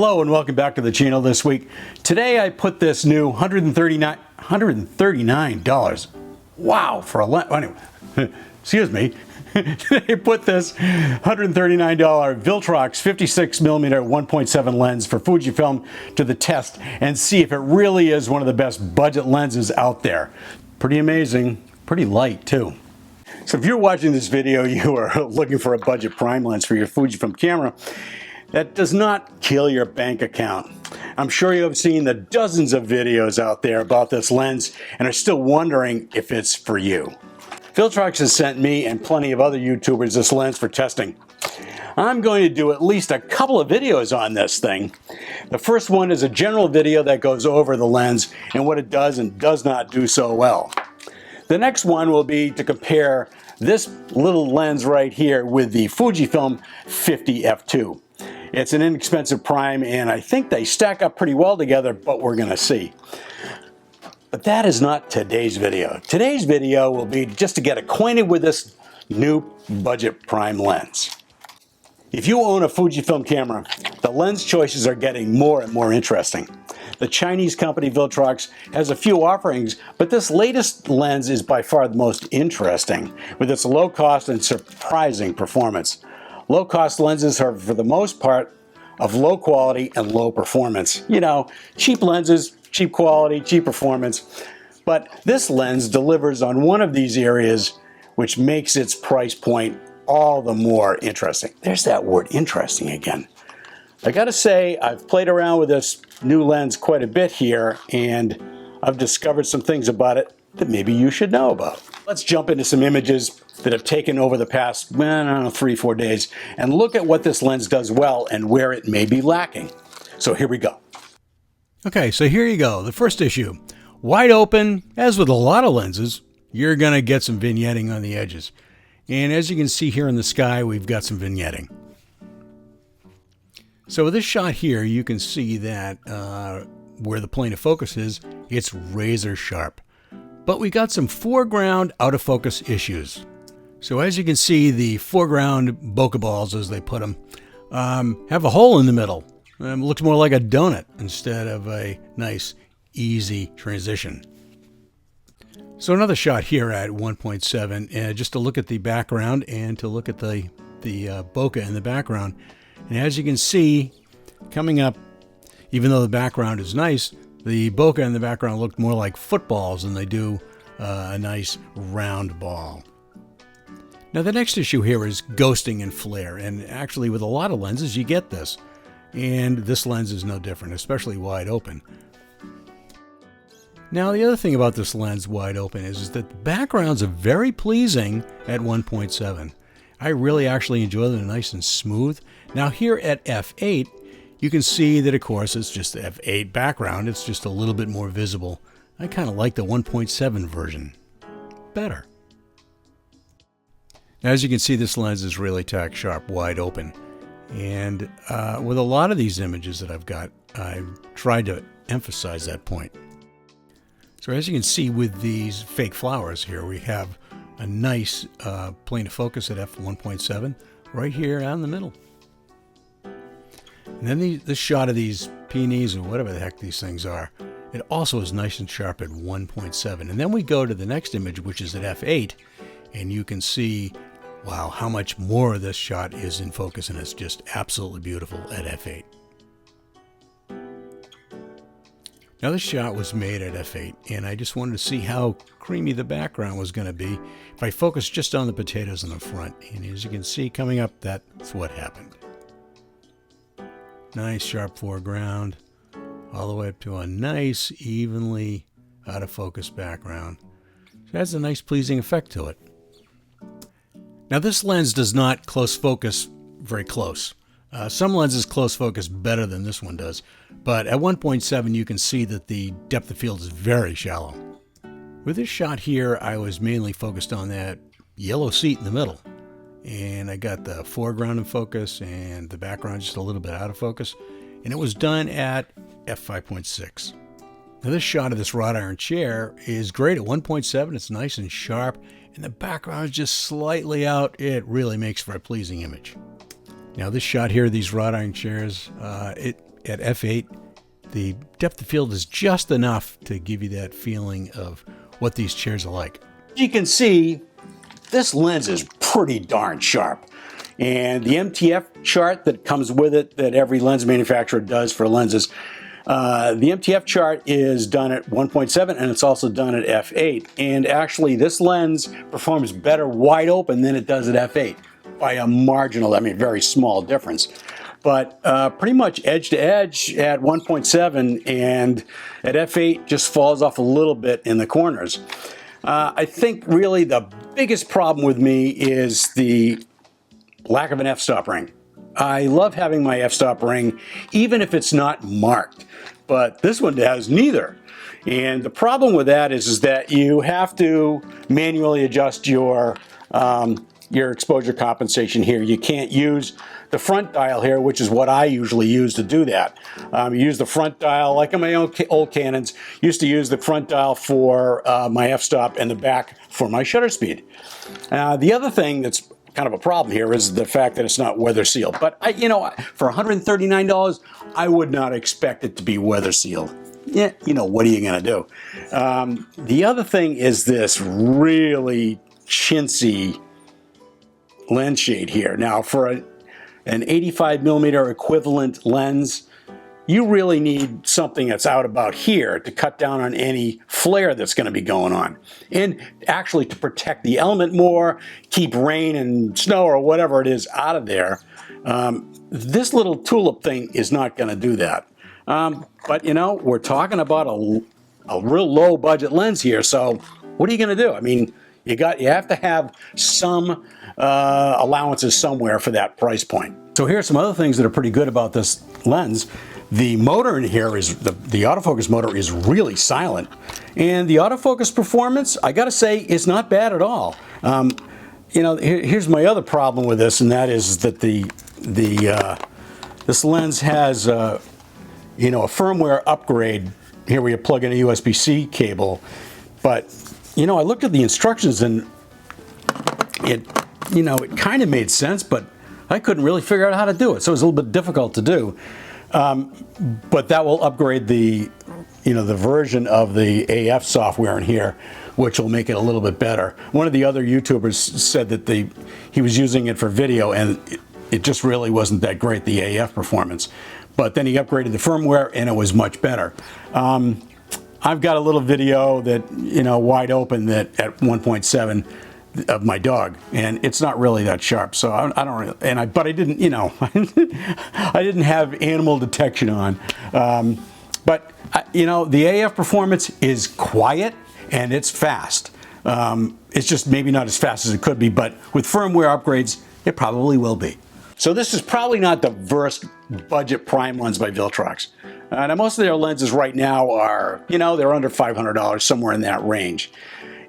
Hello and welcome back to the channel this week. Today I put this new $139. Wow, for a lens. Anyway, excuse me. I put this $139 Viltrox 56mm 1.7 lens for Fujifilm to the test and see if it really is one of the best budget lenses out there. Pretty amazing, pretty light too. So if you're watching this video, you are looking for a budget prime lens for your Fujifilm camera. That does not kill your bank account. I'm sure you have seen the dozens of videos out there about this lens and are still wondering if it's for you. Viltrox has sent me and plenty of other YouTubers this lens for testing. I'm going to do at least a couple of videos on this thing. The first one is a general video that goes over the lens and what it does and does not do so well. The next one will be to compare this little lens right here with the Fujifilm 50f2. It's an inexpensive prime and I think they stack up pretty well together, but we're going to see. But that is not today's video. Today's video will be just to get acquainted with this new budget prime lens. If you own a Fujifilm camera, the lens choices are getting more and more interesting. The Chinese company Viltrox has a few offerings, but this latest lens is by far the most interesting, with its low cost and surprising performance. Low-cost lenses are, for the most part, of low quality and low performance. You know, cheap lenses, cheap quality, cheap performance. But this lens delivers on one of these areas, which makes its price point all the more interesting. There's that word, interesting, again. I gotta say, I've played around with this new lens quite a bit here, and I've discovered some things about it that maybe you should know about. Let's jump into some images that have taken over the past, I don't know, 3-4 days, and look at what this lens does well and where it may be lacking. So here we go. Okay, so here you go. The first issue. Wide open, as with a lot of lenses, you're going to get some vignetting on the edges. And as you can see here in the sky, we've got some vignetting. So with this shot here, you can see that where the plane of focus is, it's razor sharp. But we got some foreground out of focus issues. So as you can see, the foreground bokeh balls, as they put them, have a hole in the middle. It looks more like a donut instead of a nice, easy transition. So another shot here at 1.7, just to look at the background and to look at the bokeh in the background. And as you can see, coming up, even though the background is nice, the bokeh in the background looked more like footballs than they do a nice round ball. Now the next issue here is ghosting and flare, and actually with a lot of lenses you get this, and this lens is no different, especially wide open. Now the other thing about this lens wide open is that the backgrounds are very pleasing at 1.7. I really actually enjoy them nice and smooth. Now here at f8, you can see that, of course, it's just the f8 background. It's just a little bit more visible. I kind of like the 1.7 version better. Now, as you can see, this lens is really tack sharp, wide open. And with a lot of these images that I've got, I've tried to emphasize that point. So as you can see with these fake flowers here, we have a nice plane of focus at f1.7 right here out in the middle. And then this shot of these peonies or whatever the heck these things are, it also is nice and sharp at 1.7. And then we go to the next image, which is at f8, and you can see, wow, how much more of this shot is in focus, and it's just absolutely beautiful at f8. Now this shot was made at f8, and I just wanted to see how creamy the background was going to be if I focused just on the potatoes in the front. And as you can see coming up, that's what happened. Nice sharp foreground, all the way up to a nice, evenly out of focus background. So it has a nice pleasing effect to it. Now this lens does not close focus very close. Some lenses close focus better than this one does, but at 1.7 you can see that the depth of field is very shallow. With this shot here, I was mainly focused on that yellow seat in the middle. And I got the foreground in focus and the background just a little bit out of focus. And it was done at f5.6. Now this shot of this wrought iron chair is great at 1.7. It's nice and sharp. And the background is just slightly out. It really makes for a pleasing image. Now this shot here, these wrought iron chairs, it at f8, the depth of field is just enough to give you that feeling of what these chairs are like. You can see this lens is pretty darn sharp. And the MTF chart that comes with it, that every lens manufacturer does for lenses, the MTF chart is done at 1.7 and it's also done at f8. And actually this lens performs better wide open than it does at f8 by a marginal, I mean very small difference. But pretty much edge to edge at 1.7, and at f8 just falls off a little bit in the corners. I think really the biggest problem with me is the lack of an f-stop ring. I love having my f-stop ring even if it's not marked, but this one has neither. And the problem with that is that you have to manually adjust your exposure compensation here. You can't use the front dial here, which is what I usually use to do that. You use the front dial, like in my own old Canons, used to use the front dial for my f-stop and the back for my shutter speed. The other thing that's kind of a problem here is the fact that it's not weather sealed. But for $139, I would not expect it to be weather sealed. Yeah, what are you gonna do? The other thing is this really chintzy lens shade here. Now for an 85mm equivalent lens, you really need something that's out about here to cut down on any flare that's going to be going on, and actually to protect the element more, keep rain and snow or whatever it is out of there. This little tulip thing is not going to do that. But we're talking about a real low budget lens here, so what are you going to do? I mean, you have to have some allowances somewhere for that price point. So here are some other things that are pretty good about this lens. The motor in here is, the autofocus motor is really silent. And the autofocus performance, I gotta say, is not bad at all. Here's my other problem with this, and that is that this lens has a firmware upgrade here where you plug in a USB-C cable. But, I looked at the instructions and it kind of made sense, but I couldn't really figure out how to do it. So it was a little bit difficult to do. But that will upgrade the version of the AF software in here, which will make it a little bit better. One of the other YouTubers said that he was using it for video and it just really wasn't that great, the AF performance. But then he upgraded the firmware and it was much better. I've got a little video that, wide open that at 1.7 of my dog, and it's not really that sharp, so I don't really, but I didn't, I didn't have animal detection on. But the AF performance is quiet and it's fast. It's just maybe not as fast as it could be, but with firmware upgrades, it probably will be. So this is probably not the worst budget prime lens by Viltrox. Now most of their lenses right now are, they're under $500, somewhere in that range.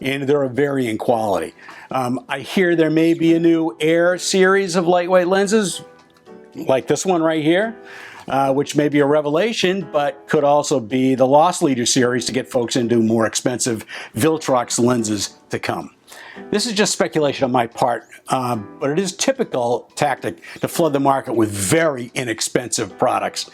And they're of varying quality. I hear there may be a new Air series of lightweight lenses, like this one right here, which may be a revelation, but could also be the loss leader series to get folks into more expensive Viltrox lenses to come. This is just speculation on my part, but it is typical tactic to flood the market with very inexpensive products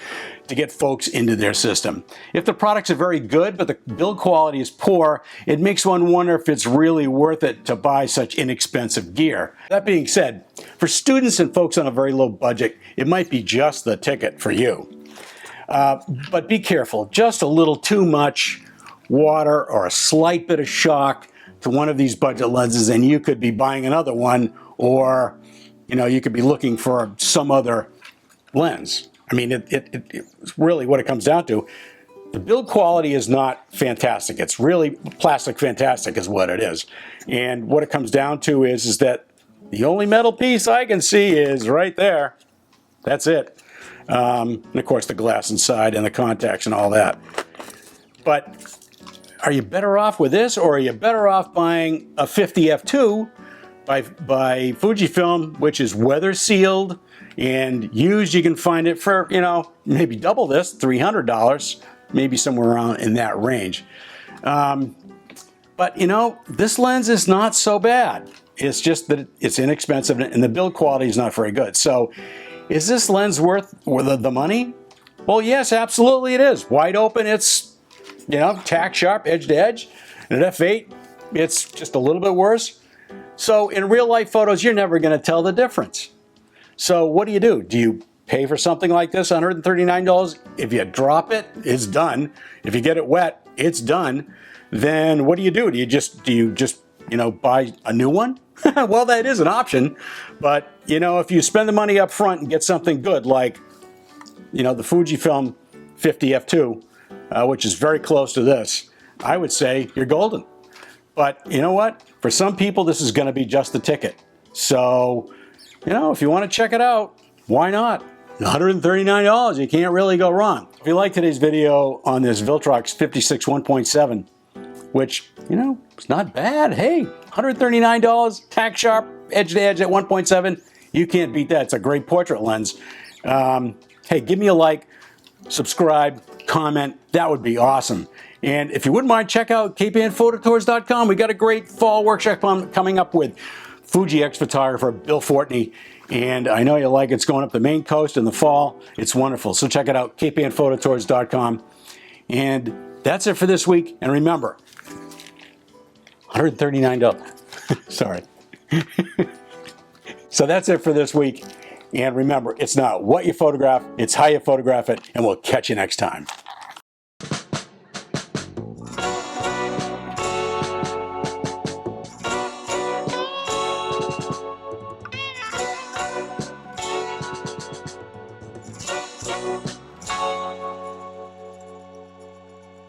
to get folks into their system. If the products are very good, but the build quality is poor, it makes one wonder if it's really worth it to buy such inexpensive gear. That being said, for students and folks on a very low budget, it might be just the ticket for you. But be careful, just a little too much water or a slight bit of shock to one of these budget lenses and you could be buying another one, or you could be looking for some other lens. I mean, it's really what it comes down to. The build quality is not fantastic. It's really plastic fantastic is what it is. And what it comes down to is that the only metal piece I can see is right there. That's it. And of course the glass inside and the contacts and all that. But are you better off with this, or are you better off buying a 50 f2 by Fujifilm, which is weather sealed and used? You can find it for, maybe double this, $300, maybe somewhere around in that range. But this lens is not so bad. It's just that it's inexpensive and the build quality is not very good. So is this lens worth the money? Well, yes, absolutely it is. Wide open, it's, you know, tack sharp, edge to edge. And at f8, it's just a little bit worse. So in real life photos, you're never going to tell the difference. So what do? Do you pay for something like this, $139? If you drop it, it's done. If you get it wet, it's done. Then what do? Do you just, you know, buy a new one? Well, that is an option. But, you know, if you spend the money up front and get something good, like, you know, the Fujifilm 50f2, which is very close to this, I would say you're golden. But you know what? For some people, this is going to be just the ticket. So, you know, if you want to check it out, why not? $139, you can't really go wrong. If you like today's video on this Viltrox 56 1.7, which, you know, it's not bad. Hey, $139, tack sharp, edge to edge at 1.7. You can't beat that. It's a great portrait lens. Hey, give me a like, subscribe, comment. That would be awesome. And if you wouldn't mind, check out capeandphototours.com. We got a great fall workshop coming up with Fuji ex-photographer Bill Fortney. And I know you like it. It's going up the Maine coast in the fall. It's wonderful. So check it out, capeandphototours.com. And that's it for this week. And remember, $139. Sorry. So that's it for this week. And remember, it's not what you photograph, it's how you photograph it. And we'll catch you next time.